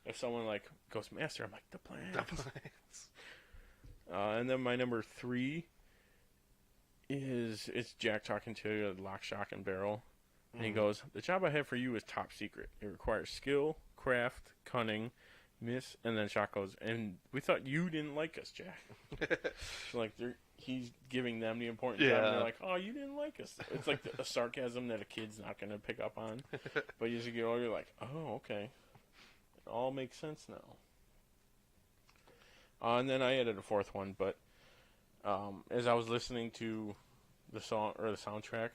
If someone like goes, "Master," I'm like, "The plans." The plans. And then my number three it's Jack talking to Lock, Shock, and Barrel. And he goes, "The job I have for you is top secret. It requires skill, craft, cunning, and then Shock goes, "And we thought you didn't like us, Jack." So like he's giving them the important job, and they're like, "Oh, you didn't like us." It's like a sarcasm that a kid's not going to pick up on. But as you get older, you're like, "Oh, okay. It all makes sense now." And then I added a fourth one, but as I was listening to the song or the soundtrack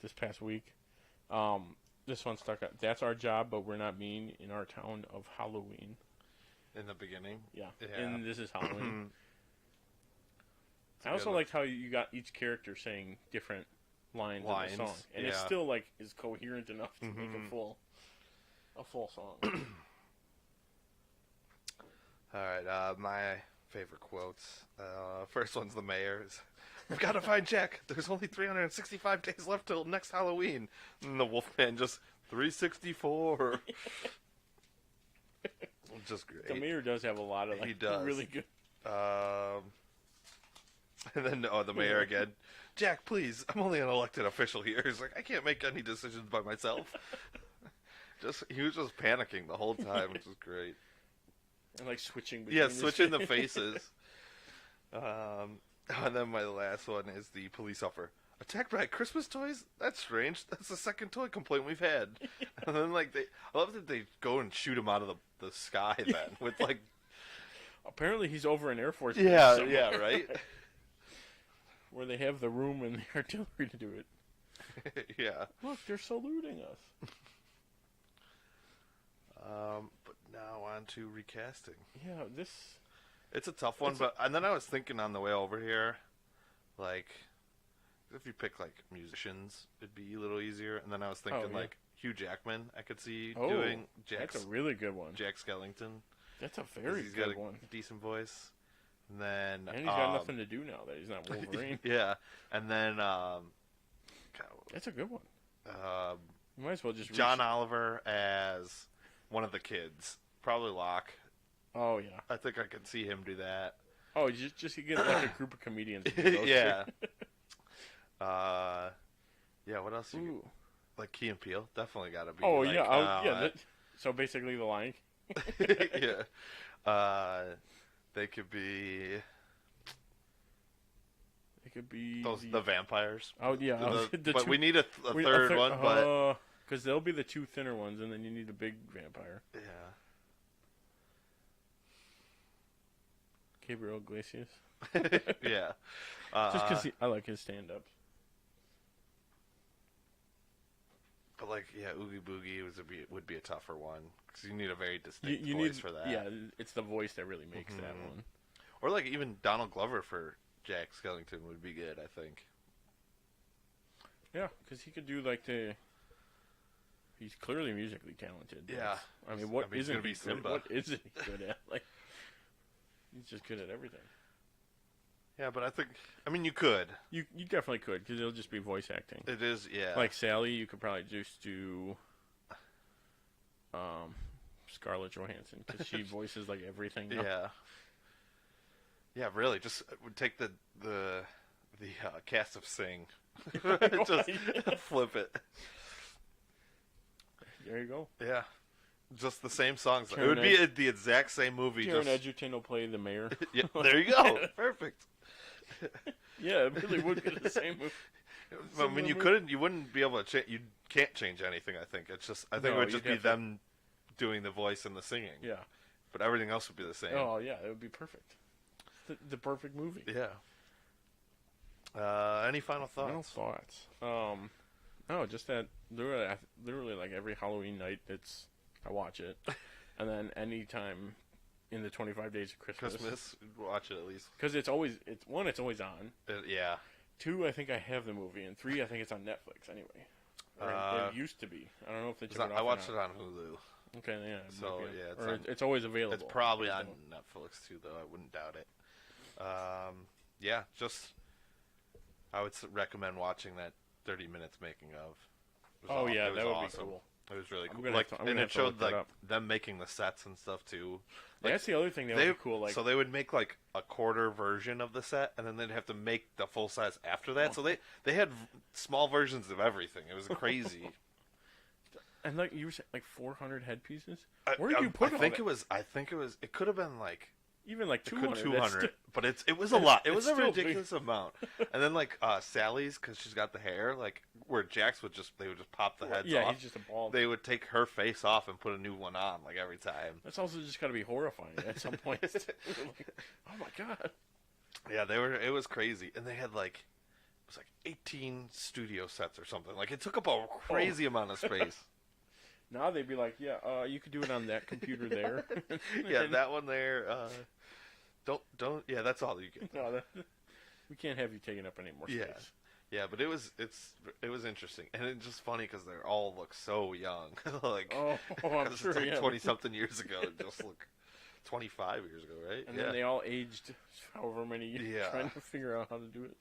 this past week, this one stuck out. "That's our job, but we're not mean in our town of Halloween." In the beginning? Yeah. And this is Halloween. I good also one. liked how you got each character saying different lines of the song. And it still like is coherent enough to make a full song. Alright, my favorite quotes. First one's the mayor's. "We've got to find Jack. There's only 365 days left till next Halloween." And the Wolfman just, 364. Just great. The mayor does have a lot of like really good. And then the mayor again. "Jack, please, I'm only an elected official here." He's like, "I can't make any decisions by myself." He was just panicking the whole time, which was great. And like switching between switching the faces. And then my last one is the police officer. "Attacked by Christmas toys? That's strange. That's the second toy complaint we've had." And then I love that they go and shoot him out of the sky then with like. Apparently he's over an Air Force base Yeah, somewhere. right. Where they have the room and the artillery to do it. Yeah. Look, they're saluting us. But now on to recasting. Yeah, it's a tough one, and then I was thinking on the way over here, like, if you pick like musicians, it'd be a little easier. And then I was thinking like Hugh Jackman, I could see doing Jack. That's a really good one. Jack Skellington. That's a very he's good got a one. Decent voice. And then he's got nothing to do now that he's not Wolverine. Yeah, and then that's a good one. You might as well just John Oliver as one of the kids, probably Locke. Oh yeah, I think I could see him do that. Oh, just you get like a group of comedians. To do those yeah. Yeah. What else? Like Key and Peele, definitely got to be. Oh like, yeah, so basically, The Lion King. Yeah. They could be. It could be the vampires. Oh yeah, but we need a third one, but because they'll be the two thinner ones, and then you need a big vampire. Yeah. Gabriel Iglesias. Yeah. Just because I like his stand-ups. But like, yeah, Oogie Boogie would be a tougher one because you need a very distinct voice for that. Yeah, it's the voice that really makes that one. Or like even Donald Glover for Jack Skellington would be good, I think. Yeah, because he could do like he's clearly musically talented. Yeah. I mean, what he's isn't gonna be he Simba? good? What isn't he good at? Like, he's just good at everything. Yeah, but I mean, you could. You definitely could, because it'll just be voice acting. It is, yeah. Like Sally, you could probably just do Scarlett Johansson, because she voices like everything now. Yeah. Yeah, really. Just would take the cast of Sing, just flip it. There you go. Yeah, just the same songs. It would be the exact same movie. Taron Egerton will play the mayor. Yeah, there you go. Perfect. Yeah, it really would be the same movie. I mean, you wouldn't be able to change. You can't change anything. I think it would just be them doing the voice and the singing. Yeah, but everything else would be the same. Oh yeah, it would be perfect. The perfect movie. Yeah. Any final thoughts? No, just that literally like every Halloween night I watch it, and then anytime in the 25 days of Christmas, watch it at least because it's always on. Yeah. 2, I think I have the movie, and 3, I think it's on Netflix anyway. Or it used to be. I don't know if they took it off. I watched it on Hulu. Okay, yeah. So yeah, it's always available. It's probably on Netflix too, though. I wouldn't doubt it. Yeah, I would recommend watching that 30 minutes making of. That would awesome. be cool. It was really cool. And it showed like them making the sets and stuff too. Like, that's the other thing that would be cool. Like, so they would make like a quarter version of the set, and then they'd have to make the full size after that. So they had small versions of everything. It was crazy. And like you were saying, like 400 headpieces. Where did you put all that? I think it was. It could have been like. Even like 200, but it was a lot. It was a ridiculous amount. And then like Sally's, because she's got the hair, like where Jax they would just pop the heads off. Yeah, he's just a bald. They would take her face off and put a new one on, like every time. That's also just got to be horrifying at some point. Like, oh my god. Yeah, it was crazy, and they had like it was like 18 studio sets or something. Like it took up a crazy amount of space. Now they'd be like, yeah, you could do it on that computer there. Yeah, that one there. Don't. Yeah, that's all you get. No, we can't have you taking up any more space. Yeah, but it was interesting, and it's just funny because they all look so young. Like, I'm sure. It's like 20-something years ago. It just look 25 years ago, right? And then they all aged however many years trying to figure out how to do it.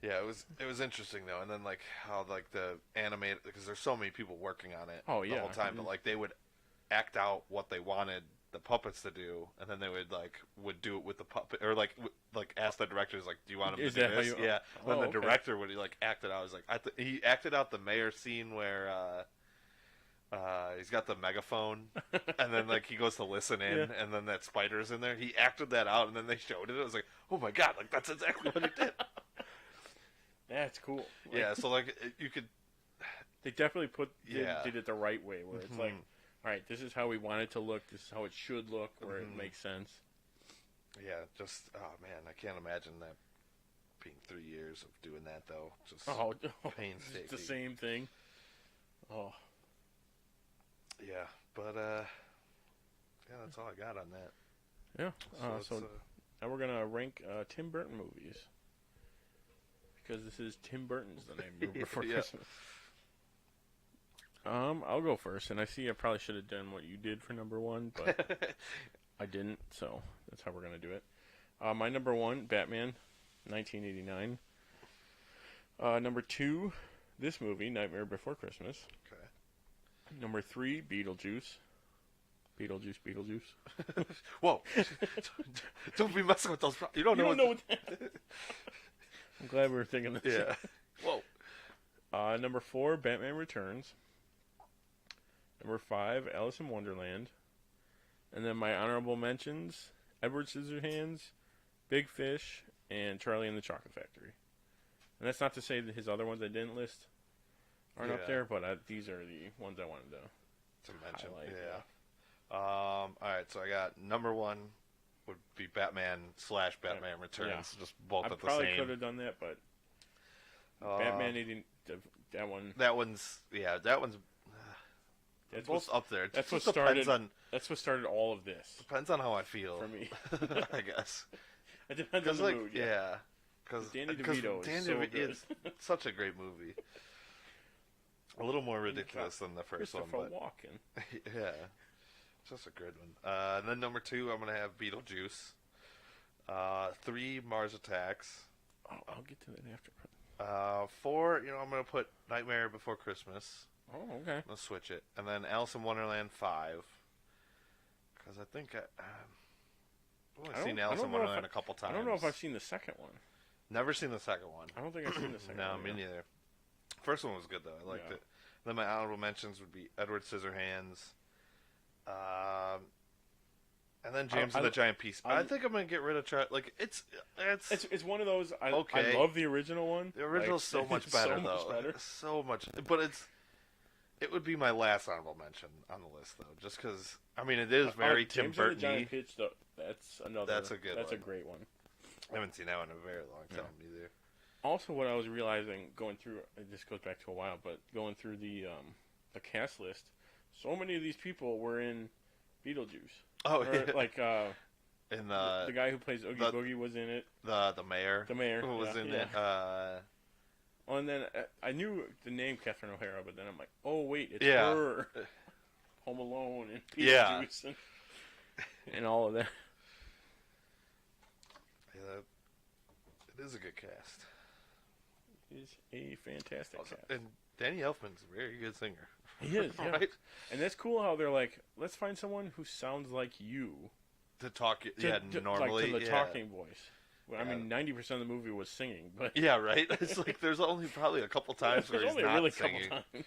Yeah, it was interesting though, and then like how like the animated, because there's so many people working on it the whole time, but like they would act out what they wanted the puppets to do, and then they would do it with the puppet, or like ask the directors like, do you want him to do this? Yeah. Then the director would like act it out. He's like, he acted out the mayor scene where he's got the megaphone, and then like he goes to listen in, and then that spider's in there. He acted that out, and then they showed it. It was like, oh my god, like that's exactly what he did. That's cool. Like, yeah, so like you could. They definitely did it the right way, where it's like, all right, this is how we want it to look. This is how it should look, where it makes sense. Yeah, just man, I can't imagine that being 3 years of doing that though. Just painstaking. It's the same thing. Oh. Yeah, but yeah, that's all I got on that. Yeah. So now we're gonna rank Tim Burton movies. Because this is Tim Burton's The Nightmare Before Christmas. I'll go first, and I see I probably should have done what you did for number 1, but I didn't, so that's how we're going to do it. My number 1, Batman, 1989. Number 2, this movie, Nightmare Before Christmas. Okay. Number 3, Beetlejuice. Beetlejuice. Whoa! Don't be messing with those. You don't know what I'm glad we were thinking this. Yeah. Whoa. Number 4, Batman Returns. Number 5, Alice in Wonderland. And then my honorable mentions, Edward Scissorhands, Big Fish, and Charlie and the Chocolate Factory. And that's not to say that his other ones I didn't list aren't up there, but these are the ones I wanted to mention. Highlight. Yeah. All right, so I got number 1 would be Batman/Batman Returns. Yeah. Just both I at the same. probably could have done that, but Batman didn't. That one. That one's. That's both up there. That's what started. That's what started all of this. Depends on how I feel. For me, I guess. It depends on the mood. Yeah. Because Danny DeVito is so good. It's such a great movie. A little more ridiculous than the first one, but Walken. Yeah, just a good one. And then number 2, I'm gonna have Beetlejuice. 3, Mars Attacks. Oh, I'll get to that after. 4, I'm gonna put Nightmare Before Christmas. Oh, okay. I'll switch it, and then Alice in Wonderland 5. Because I think I've only seen Alice in Wonderland a couple times. I don't know if I've seen the second one. Never seen the second one. I don't think I've seen the second one. No, me neither. First one was good, though. I liked it. Then my honorable mentions would be Edward Scissorhands. And then James and the Giant Peach. I think I'm going to get rid of It's one of those. I love the original one. The original's so much better, though. So much. But it would be my last honorable mention on the list, though. Just because, it is very Tim Burton-y. James and the Giant Peach, though, that's a good one. That's a great one. I haven't seen that one in a very long time either. Also, what I was realizing going through, this goes back to a while, but going through the cast list, so many of these people were in Beetlejuice. Oh, yeah. Like, in the guy who plays Oogie Boogie was in it. The mayor. The mayor. Who was in it. And then I knew the name Catherine O'Hara, but then I'm like, oh, wait, it's her. Home Alone and Beetlejuice and all of that. Yeah, it is a good cast. It is a fantastic cast. And Danny Elfman's a very good singer. He is, yeah. Right? And that's cool how they're like, let's find someone who sounds like you. To talk, normally. Like to the talking voice. Well, 90% of the movie was singing, but... Yeah, right? It's like, there's only probably a couple times where he's not really singing. Couple times.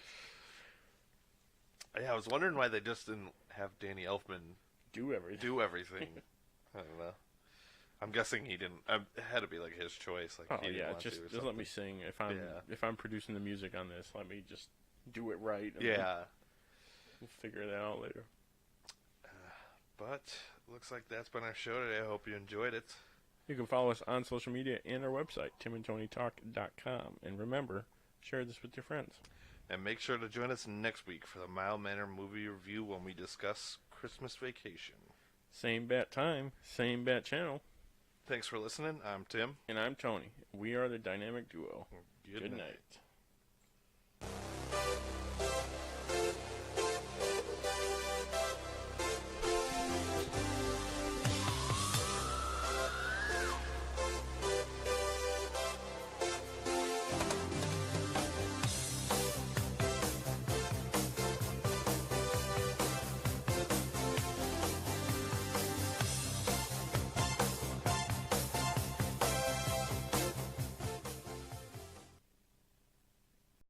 Yeah, I was wondering why they just didn't have Danny Elfman do everything. I don't know. I'm guessing he didn't. It had to be like his choice. Like, he didn't want just to let me sing. If I'm producing the music on this, let me just do it right. And we'll figure that out later. But looks like that's been our show today. I hope you enjoyed it. You can follow us on social media and our website, timandtonytalk.com. And remember, share this with your friends. And make sure to join us next week for the Mild Manner movie review when we discuss Christmas Vacation. Same bat time, same bat channel. Thanks for listening. I'm Tim. And I'm Tony. We are the dynamic duo. Good night. Night.